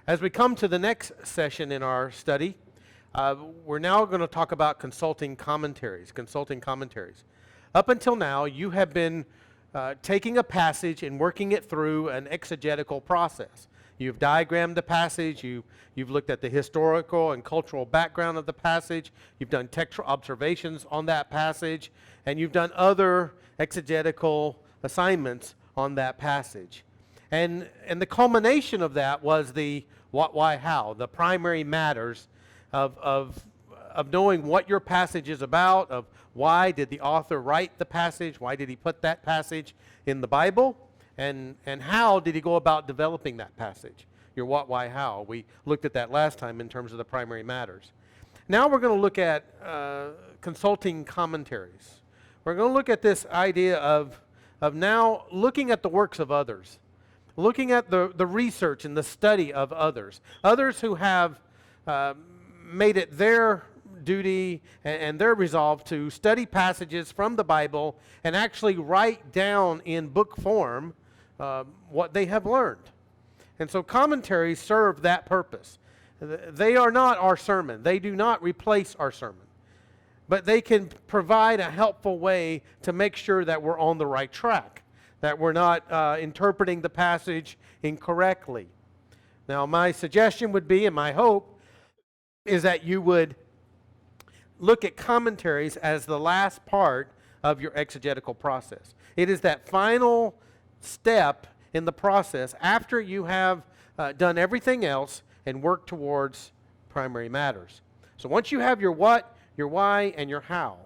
As we come to the next session in our study, we're now going to talk about consulting commentaries. Up until now, you have been taking a passage and working it through an exegetical process. You've diagrammed the passage, you've looked at the historical and cultural background of the passage, you've done textual observations on that passage, and you've done other exegetical assignments on that passage. And the culmination of that was the what, why, how, the primary matters of knowing what your passage is about, of why did the author write the passage, why did he put that passage in the Bible, and how did he go about developing that passage, your what, why, how. We looked at that last time in terms of the primary matters. Now we're going to look at consulting commentaries. We're going to look at this idea of now looking at the works of others, looking at the research and the study of others who have made it their duty and their resolve to study passages from the Bible and actually write down in book form what they have learned. And so commentaries serve that purpose. They are not our sermon. They do not replace our sermon. But they can provide a helpful way to make sure that we're on the right track, that we're not interpreting the passage incorrectly. Now, my suggestion would be, and my hope, is that you would look at commentaries as the last part of your exegetical process. It is that final step in the process after you have done everything else and worked towards primary matters. So once you have your what, your why, and your how,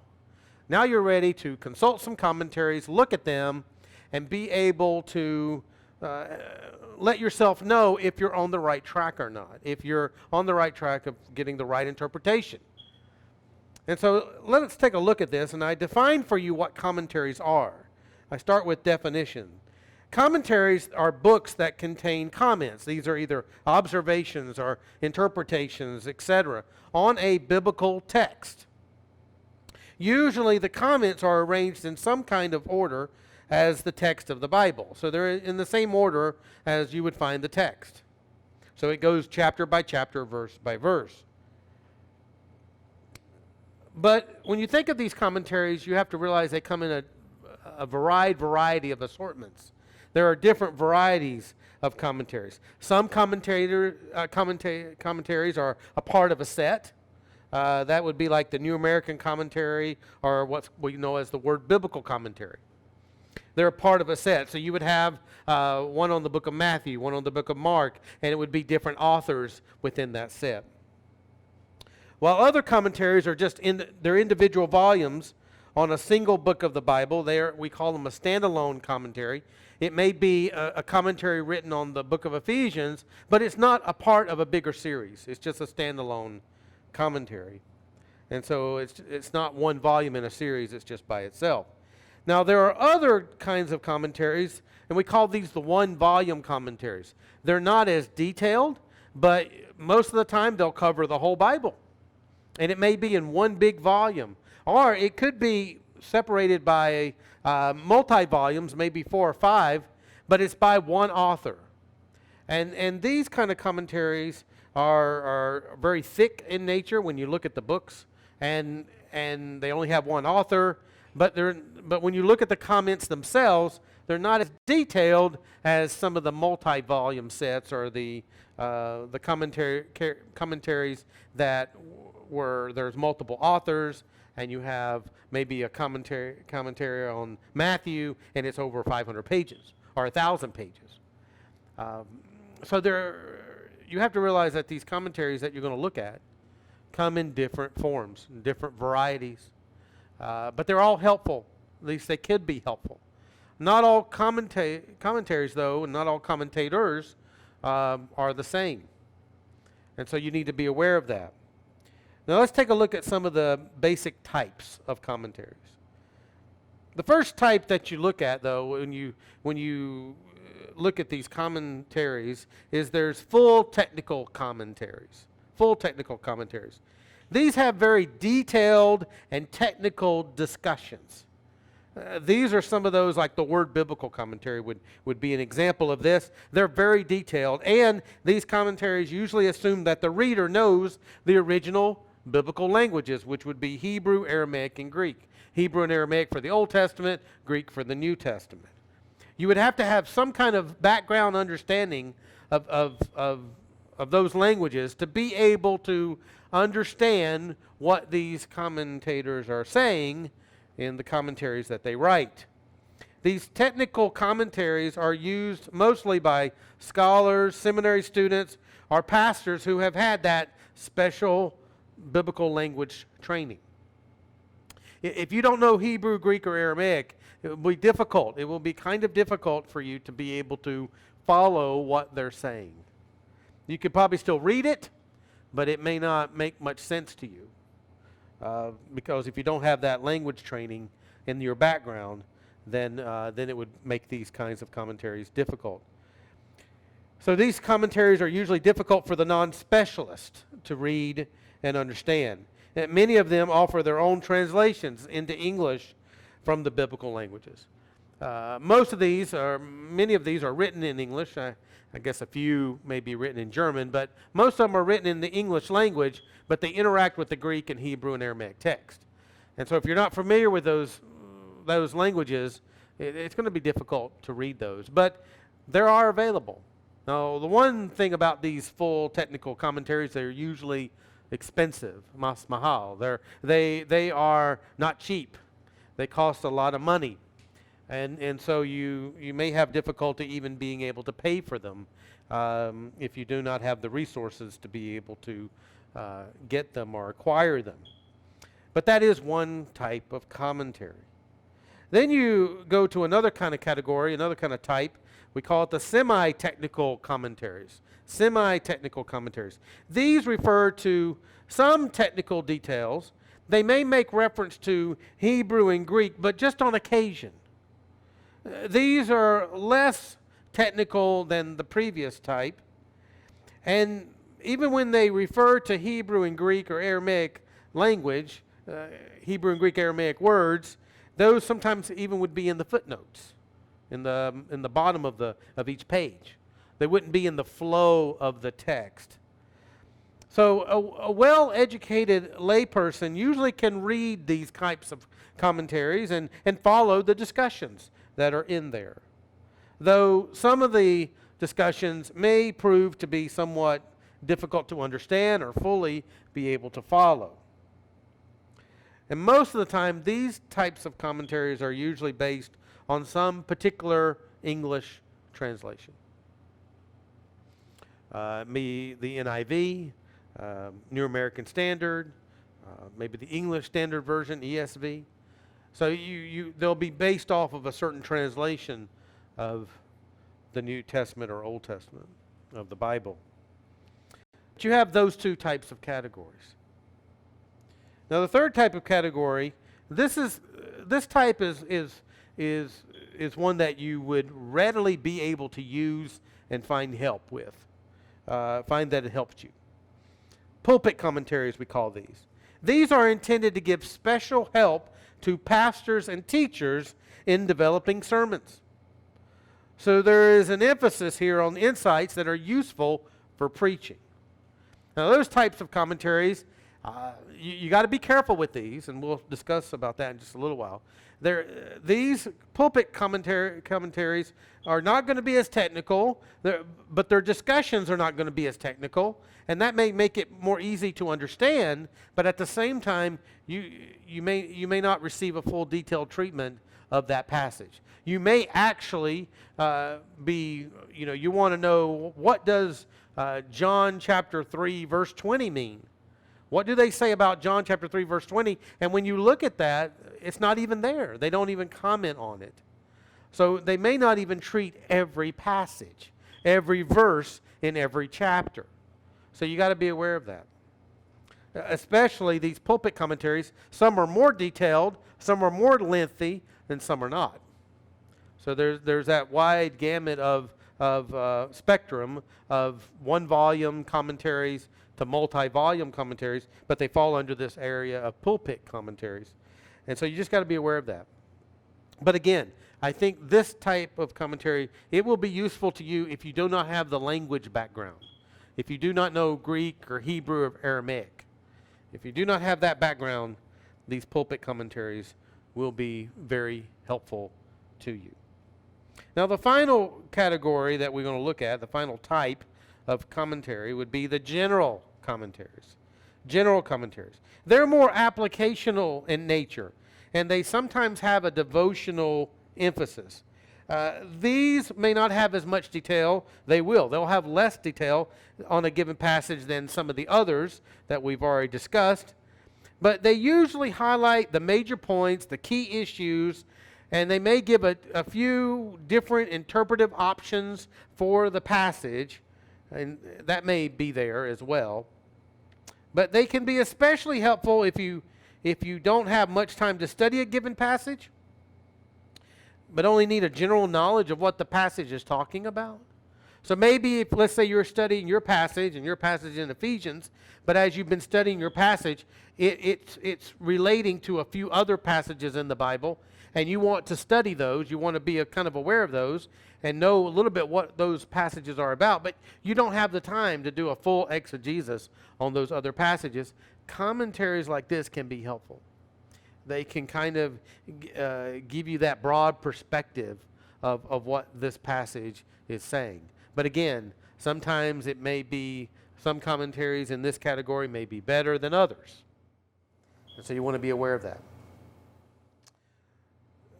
now you're ready to consult some commentaries, look at them, and be able to let yourself know if you're on the right track or not, if you're on the right track of getting the right interpretation. And so let's take a look at this, and I define for you what commentaries are. I start with definition. Commentaries are books that contain comments. These are either observations or interpretations, etc., on a biblical text. Usually the comments are arranged in some kind of order as the text of the Bible. So they're in the same order as you would find the text. So it goes chapter by chapter, verse by verse. But when you think of these commentaries, you have to realize they come in a variety of assortments. There are different varieties of commentaries. Some commentaries are a part of a set. That would be like the New American Commentary, or what we know as the Word Biblical Commentary. They're a part of a set. So you would have one on the book of Matthew, one on the book of Mark, and it would be different authors within that set. While other commentaries are just they're individual volumes on a single book of the Bible, we call them a standalone commentary. It may be a commentary written on the book of Ephesians, but it's not a part of a bigger series. It's just a standalone commentary. And so it's not one volume in a series, it's just by itself. Now there are other kinds of commentaries, and we call these the one-volume commentaries. They're not as detailed, but most of the time they'll cover the whole Bible. And it may be in one big volume. Or it could be separated by multi-volumes, maybe 4 or 5, but it's by one author. And these kind of commentaries are very thick in nature when you look at the books, and they only have one author, but when you look at the comments themselves, they're not as detailed as some of the multi-volume sets or the commentaries that where there's multiple authors, and you have maybe a commentary on Matthew, and it's over 500 pages or 1,000 pages. So you have to realize that these commentaries that you're going to look at come in different forms, in different varieties, but they're all helpful. At least they could be helpful. Not all commentaries, though, and not all commentators are the same, and so you need to be aware of that. Now let's take a look at some of the basic types of commentaries. The first type that you look at, though, when you look at these commentaries, is there's full technical commentaries. These have very detailed and technical discussions. These are some of those, like the Word Biblical Commentary would be an example of this. They're very detailed, and these commentaries usually assume that the reader knows the original biblical languages, which would be Hebrew, Aramaic, and Greek. Hebrew and Aramaic for the Old Testament, Greek for the New Testament. You would have to have some kind of background understanding of those languages to be able to understand what these commentators are saying in the commentaries that they write. These technical commentaries are used mostly by scholars, seminary students, or pastors who have had that special biblical language training. If you don't know Hebrew, Greek, or Aramaic, it will be difficult. It will be kind of difficult for you to be able to follow what they're saying. You could probably still read it, but it may not make much sense to you. Because if you don't have that language training in your background, then it would make these kinds of commentaries difficult. So these commentaries are usually difficult for the non-specialist to read and understand. And many of them offer their own translations into English from the biblical languages. Many of these are written in English. I guess a few may be written in German, but most of them are written in the English language, but they interact with the Greek and Hebrew and Aramaic text. And so if you're not familiar with those languages, it's going to be difficult to read those, but they are available. Now, the one thing about these full technical commentaries, they're usually expensive, mas mahal. They are not cheap. They cost a lot of money. And so you may have difficulty even being able to pay for them if you do not have the resources to be able to get them or acquire them. But that is one type of commentary. Then you go to another kind of category, another kind of type. We call it the semi-technical commentaries. Semi-technical commentaries. These refer to some technical details. They may make reference to Hebrew and Greek, but just on occasion. These are less technical than the previous type. And even when they refer to Hebrew and Greek or Aramaic language, Hebrew and Greek Aramaic words, those sometimes even would be in the footnotes, in the bottom of each page. They wouldn't be in the flow of the text. So a well-educated layperson usually can read these types of commentaries and follow the discussions that are in there. Though some of the discussions may prove to be somewhat difficult to understand or fully be able to follow. And most of the time, these types of commentaries are usually based on some particular English translation. The NIV, New American Standard, maybe the English Standard Version, ESV. So they'll be based off of a certain translation of the New Testament or Old Testament of the Bible. But you have those two types of categories. Now the third type of category, this type is one that you would readily be able to use and find help with. Find that it helps you. Pulpit commentaries, we call these. These are intended to give special help to pastors and teachers in developing sermons. So there is an emphasis here on insights that are useful for preaching. Now those types of commentaries, you got to be careful with these, and we'll discuss about that in just a little while. These pulpit commentaries are not going to be as technical, but their discussions are not going to be as technical, and that may make it more easy to understand, but at the same time, you may not receive a full detailed treatment of that passage. You may actually you want to know, what does John chapter 3 verse 20 mean? What do they say about John chapter 3 verse 20? And when you look at that, it's not even there. They don't even comment on it. So they may not even treat every passage, every verse in every chapter. So you got to be aware of that. Especially these pulpit commentaries, some are more detailed, some are more lengthy, and some are not. So there's that wide gamut of spectrum of one-volume commentaries to multi-volume commentaries, but they fall under this area of pulpit commentaries. And so you just got to be aware of that. But again, I think this type of commentary, it will be useful to you if you do not have the language background. If you do not know Greek or Hebrew or Aramaic. If you do not have that background, these pulpit commentaries will be very helpful to you. Now, the final category that we're going to look at, the final type of commentary, would be the general commentaries. General commentaries. They're more applicational in nature, and they sometimes have a devotional emphasis. These may not have as much detail. They will. They'll have less detail on a given passage than some of the others that we've already discussed. But they usually highlight the major points, the key issues, and they may give a few different interpretive options for the passage, and that may be there as well. But they can be especially helpful if you don't have much time to study a given passage, but only need a general knowledge of what the passage is talking about. So maybe if, let's say you're studying your passage and your passage in Ephesians, but as you've been studying your passage, it's relating to a few other passages in the Bible, and you want to study those, you want to be kind of aware of those, and know a little bit what those passages are about, but you don't have the time to do a full exegesis on those other passages. Commentaries like this can be helpful. They can kind of give you that broad perspective of what this passage is saying. But again, sometimes it may be, some commentaries in this category may be better than others. And so you want to be aware of that.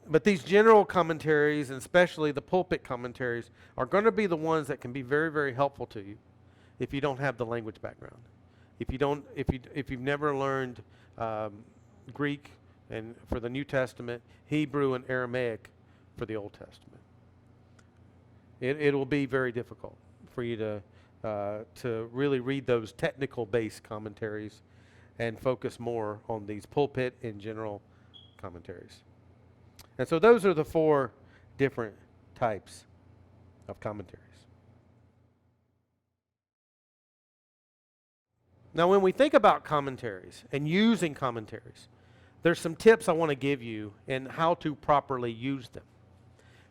But these general commentaries, and especially the pulpit commentaries, are going to be the ones that can be very, very helpful to you if you don't have the language background. If you've never learned Greek and for the New Testament, Hebrew and Aramaic for the Old Testament, it will be very difficult for you to really read those technical-based commentaries and focus more on these pulpit and general commentaries. And so those are the 4 different types of commentaries. Now, when we think about commentaries and using commentaries, there's some tips I want to give you in how to properly use them.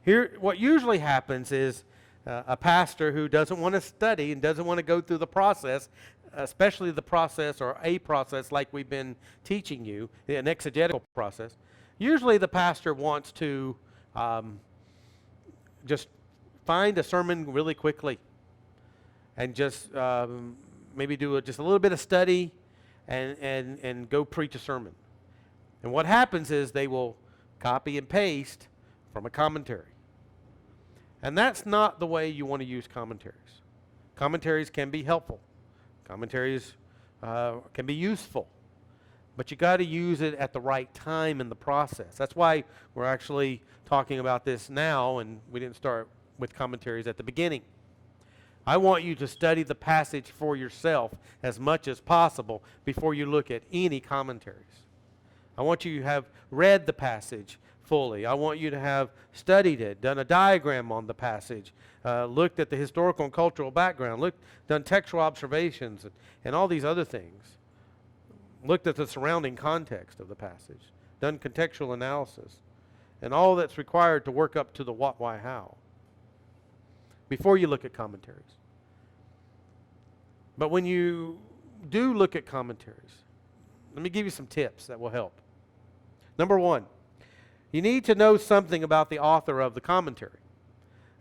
Here, what usually happens is a pastor who doesn't want to study and doesn't want to go through the process, especially the process or a process like we've been teaching you, an exegetical process. Usually the pastor wants to just find a sermon really quickly and just maybe do just a little bit of study and go preach a sermon. And what happens is they will copy and paste from a commentary. And that's not the way you want to use commentaries. Commentaries can be helpful. Commentaries can be useful. But you got to use it at the right time in the process. That's why we're actually talking about this now, and we didn't start with commentaries at the beginning. I want you to study the passage for yourself as much as possible before you look at any commentaries. I want you to have read the passage fully. I want you to have studied it, done a diagram on the passage, looked at the historical and cultural background, done textual observations, and all these other things. Looked at the surrounding context of the passage, done contextual analysis, and all that's required to work up to the what, why, how before you look at commentaries. But when you do look at commentaries, let me give you some tips that will help. Number 1, you need to know something about the author of the commentary.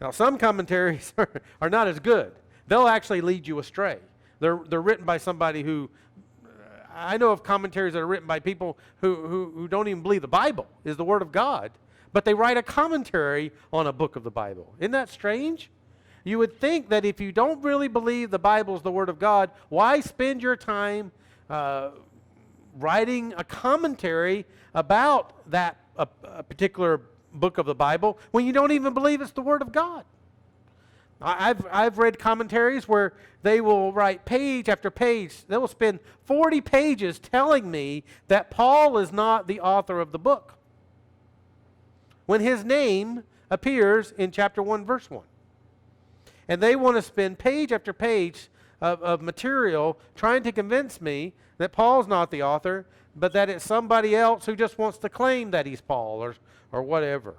Now, some commentaries are not as good. They'll actually lead you astray. They're written by somebody who, I know of commentaries that are written by people who don't even believe the Bible is the Word of God, but they write a commentary on a book of the Bible. Isn't that strange? You would think that if you don't really believe the Bible is the Word of God, why spend your time writing a commentary about that a particular book of the Bible when you don't even believe it's the Word of God? I've read commentaries where they will write page after page. They will spend 40 pages telling me that Paul is not the author of the book, when his name appears in chapter 1, verse 1. And they want to spend page after page of material trying to convince me that Paul's not the author, but that it's somebody else who just wants to claim that he's Paul or whatever.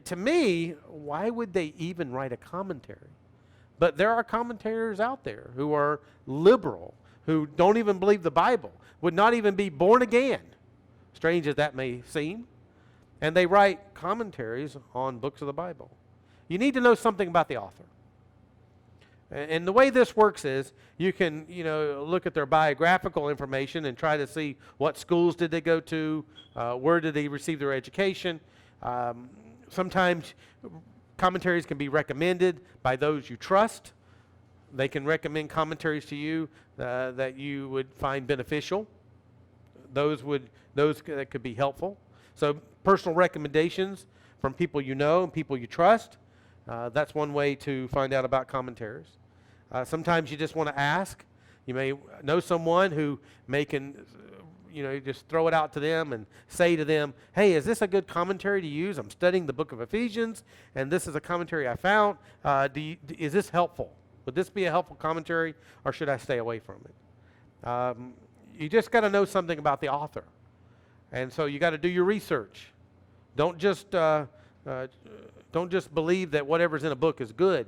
To me, why would they even write a commentary? But there are commentators out there who are liberal, who don't even believe the Bible, would not even be born again, strange as that may seem, and they write commentaries on books of the Bible. You need to know something about the author. And the way this works is you can, look at their biographical information and try to see what schools did they go to, where did they receive their education. Sometimes commentaries can be recommended by those you trust. They can recommend commentaries to you that you would find beneficial. Those that could be helpful. So personal recommendations from people you know and people you trust. That's one way to find out about commentaries. Sometimes you just want to ask. You may know someone who just throw it out to them and say to them, hey, is this a good commentary to use? I'm studying the book of Ephesians, and this is a commentary I found. Is this helpful? Would this be a helpful commentary, or should I stay away from it? You just got to know something about the author. And so you got to do your research. Don't just believe that whatever's in a book is good.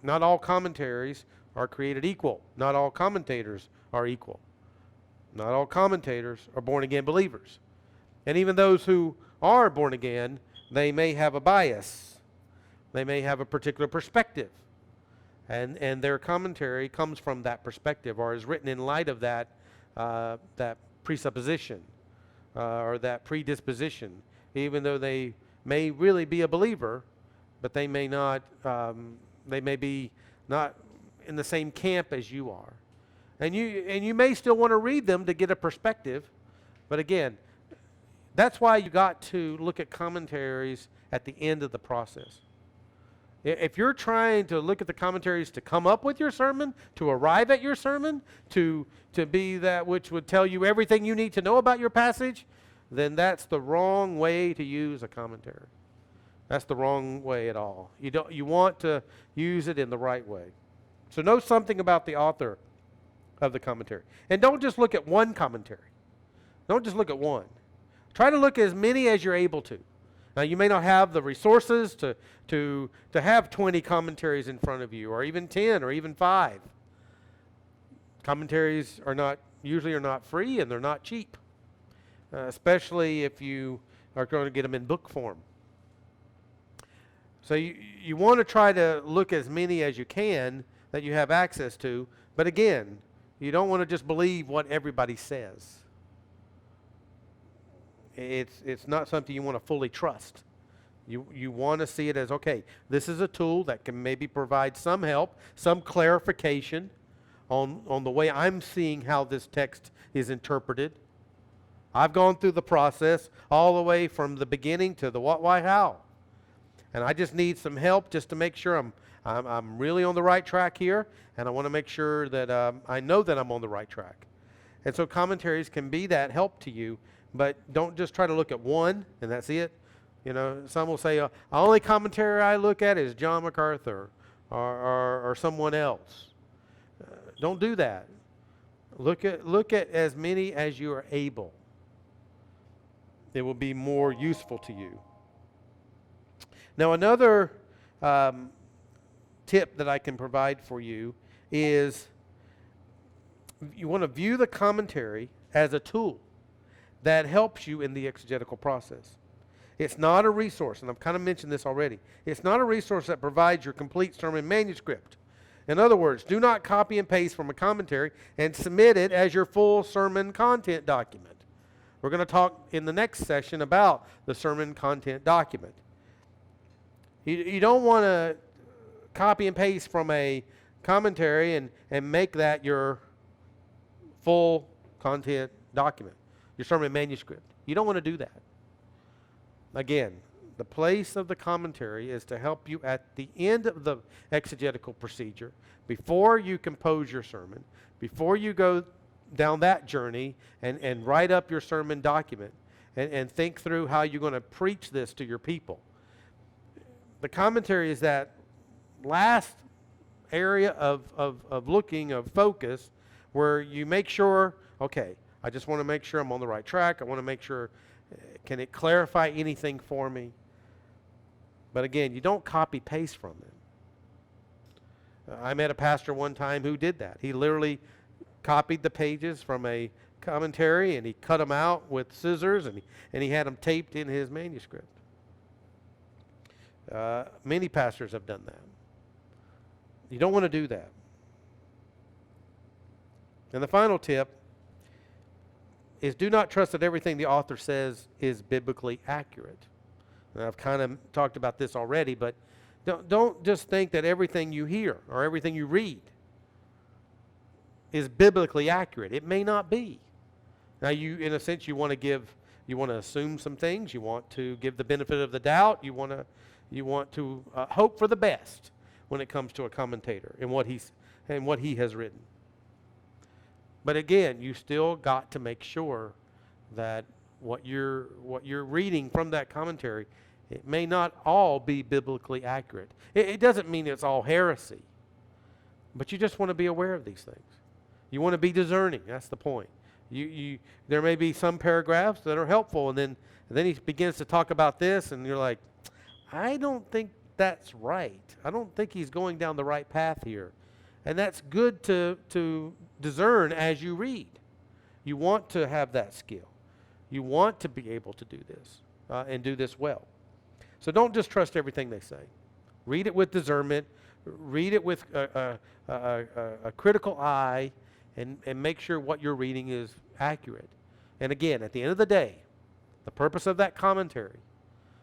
Not all commentaries are created equal. Not all commentators are equal. Not all commentators are born-again believers. And even those who are born again, they may have a bias. They may have a particular perspective. And their commentary comes from that perspective or is written in light of that presupposition or that predisposition. Even though they may really be a believer, but they may not, they may be not in the same camp as you are. And you may still want to read them to get a perspective, but again, that's why you got to look at commentaries at the end of the process. If you're trying to look at the commentaries to come up with your sermon, to arrive at your sermon, to be that which would tell you everything you need to know about your passage, then that's the wrong way to use a commentary. That's the wrong way at all. You want to use it in the right way. So know something about the author of the commentary. And don't just look at one commentary. Don't just look at one. Try to look at as many as you're able to. Now, you may not have the resources to have 20 commentaries in front of you, or even 10, or even 5. Commentaries usually are not free, and they're not cheap, especially if you are going to get them in book form. So you want to try to look as many as you can that you have access to, but again, you don't want to just believe what everybody says. It's not something you want to fully trust. You want to see it as, okay, this is a tool that can maybe provide some help, some clarification on the way I'm seeing how this text is interpreted. I've gone through the process all the way from the beginning to the what, why, how. And I just need some help just to make sure I'm really on the right track here, and I want to make sure that I know that I'm on the right track. And so commentaries can be that help to you, but don't just try to look at one and that's it. Some will say, the only commentary I look at is John MacArthur or someone else. Don't do that. Look at as many as you are able. It will be more useful to you. Now, another tip that I can provide for you is you want to view the commentary as a tool that helps you in the exegetical process. It's not a resource, and I've kind of mentioned this already. It's not a resource that provides your complete sermon manuscript. In other words, do not copy and paste from a commentary and submit it as your full sermon content document. We're going to talk in the next session about the sermon content document. You don't want to copy and paste from a commentary and make that your full content document, your sermon manuscript. You don't want to do that. Again, the place of the commentary is to help you at the end of the exegetical procedure, before you compose your sermon, before you go down that journey and write up your sermon document and think through how you're going to preach this to your people. The commentary is that last area of focus where you make sure, okay, I just want to make sure I'm on the right track. I want to make sure, can it clarify anything for me? But again, you don't copy paste from them. I met a pastor one time who did that. He literally copied the pages from a commentary and he cut them out with scissors and he had them taped in his manuscript. Many pastors have done that. You don't want to do that. And the final tip is do not trust that everything the author says is biblically accurate. And I've kind of talked about this already, but don't just think that everything you hear or everything you read is biblically accurate. It may not be. Now, in a sense, you want to assume some things. You want to give the benefit of the doubt. You want to hope for the best when it comes to a commentator and what he has written. But again, you still got to make sure that what you're reading from that commentary, it may not all be biblically accurate. It doesn't mean it's all heresy, but you just want to be aware of these things. You want to be discerning. That's the point. There may be some paragraphs that are helpful, and then he begins to talk about this, and you're like, I don't think that's right. I don't think he's going down the right path here. And that's good to discern as you read. You want to have that skill. You want to be able to do this and do this well. So don't just trust everything they say. Read it with discernment. Read it with a critical eye and make sure what you're reading is accurate. And again, at the end of the day, the purpose of that commentary,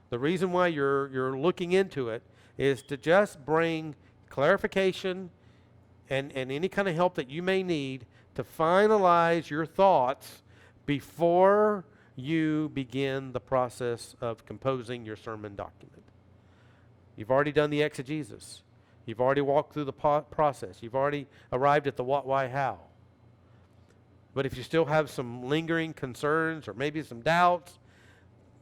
the reason why you're looking into it is to just bring clarification and any kind of help that you may need to finalize your thoughts before you begin the process of composing your sermon document. You've already done the exegesis. You've already walked through the process. You've already arrived at the what, why, how. But if you still have some lingering concerns or maybe some doubts,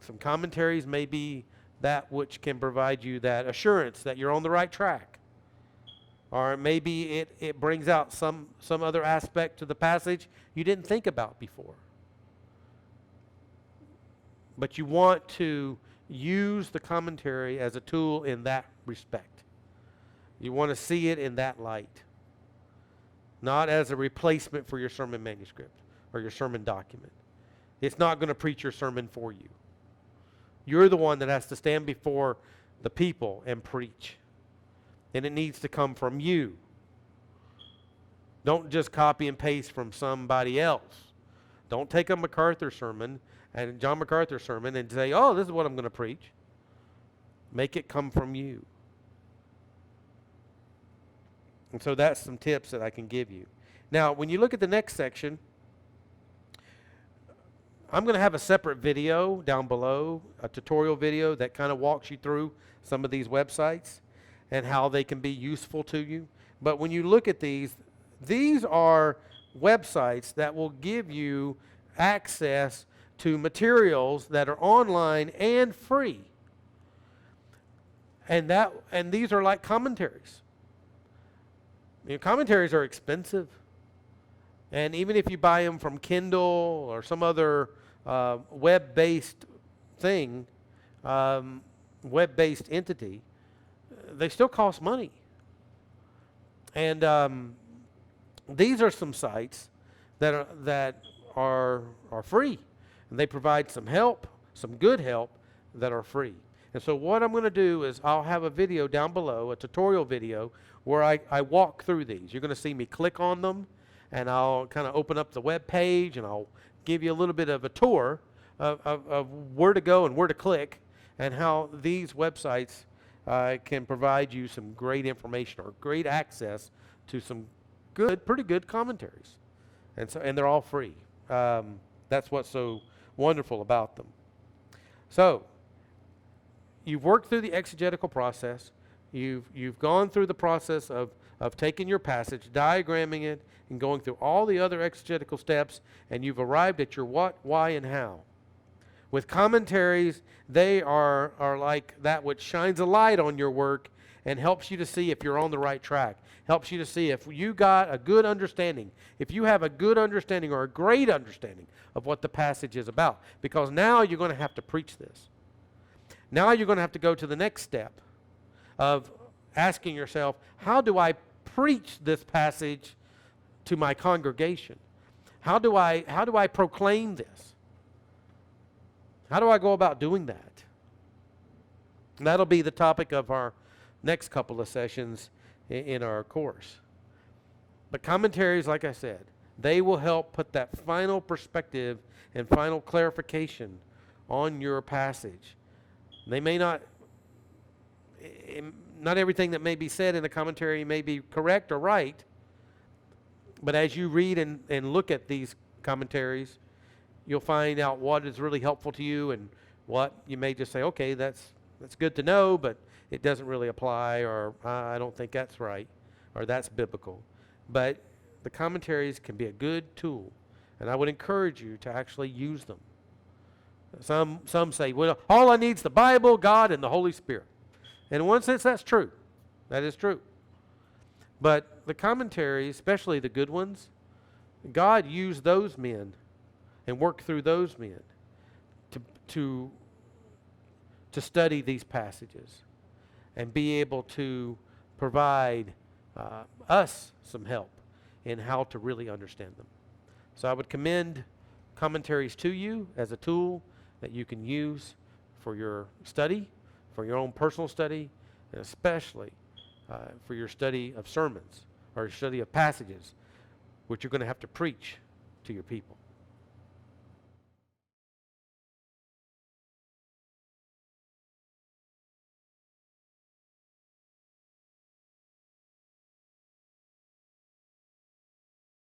some commentaries may be that which can provide you that assurance that you're on the right track. Or maybe it brings out some other aspect to the passage you didn't think about before. But you want to use the commentary as a tool in that respect. You want to see it in that light. Not as a replacement for your sermon manuscript or your sermon document. It's not going to preach your sermon for you. You're the one that has to stand before the people and preach. And it needs to come from you. Don't just copy and paste from somebody else. Don't take a MacArthur sermon and John MacArthur sermon and say, oh, this is what I'm going to preach. Make it come from you. And so that's some tips that I can give you. Now, when you look at the next section, I'm going to have a separate video down below, a tutorial video that kind of walks you through some of these websites and how they can be useful to you. But when you look at these are websites that will give you access to materials that are online and free. And these are like commentaries. Commentaries are expensive. And even if you buy them from Kindle or some other web-based thing, web-based entity, they still cost money. And these are some sites that are free. And they provide some help, some good help that are free. And so what I'm going to do is I'll have a video down below, a tutorial video, where I walk through these. You're going to see me click on them, and I'll kind of open up the web page, and I'll give you a little bit of a tour of where to go and where to click, and how these websites can provide you some great information or great access to some pretty good commentaries. And they're all free. That's what's so wonderful about them. So, you've worked through the exegetical process. You've gone through the process of taking your passage, diagramming it, and going through all the other exegetical steps, and you've arrived at your what, why, and how. With commentaries, they are like that which shines a light on your work and helps you to see if you're on the right track. Helps you to see if you got a good understanding, if you have a good understanding or a great understanding of what the passage is about. Because now you're going to have to preach this. Now you're going to have to go to the next step of asking yourself, how do I preach this passage to my congregation? How do I proclaim this? How do I go about doing that? And that'll be the topic of our next couple of sessions in our course. But commentaries, like I said, they will help put that final perspective and final clarification on your passage. They may not everything that may be said in the commentary may be correct or right, but as you read and look at these commentaries, you'll find out what is really helpful to you and what you may just say, okay, that's good to know, but it doesn't really apply, or I don't think that's right, or that's biblical. But the commentaries can be a good tool, and I would encourage you to actually use them. Some say, well, all I need is the Bible, God, and the Holy Spirit. And in one sense, that's true. That is true. But the commentaries, especially the good ones, God used those men and worked through those men to study these passages and be able to provide us some help in how to really understand them. So I would commend commentaries to you as a tool that you can use for your study, for your own personal study, and especially for your study of sermons or your study of passages, which you're going to have to preach to your people.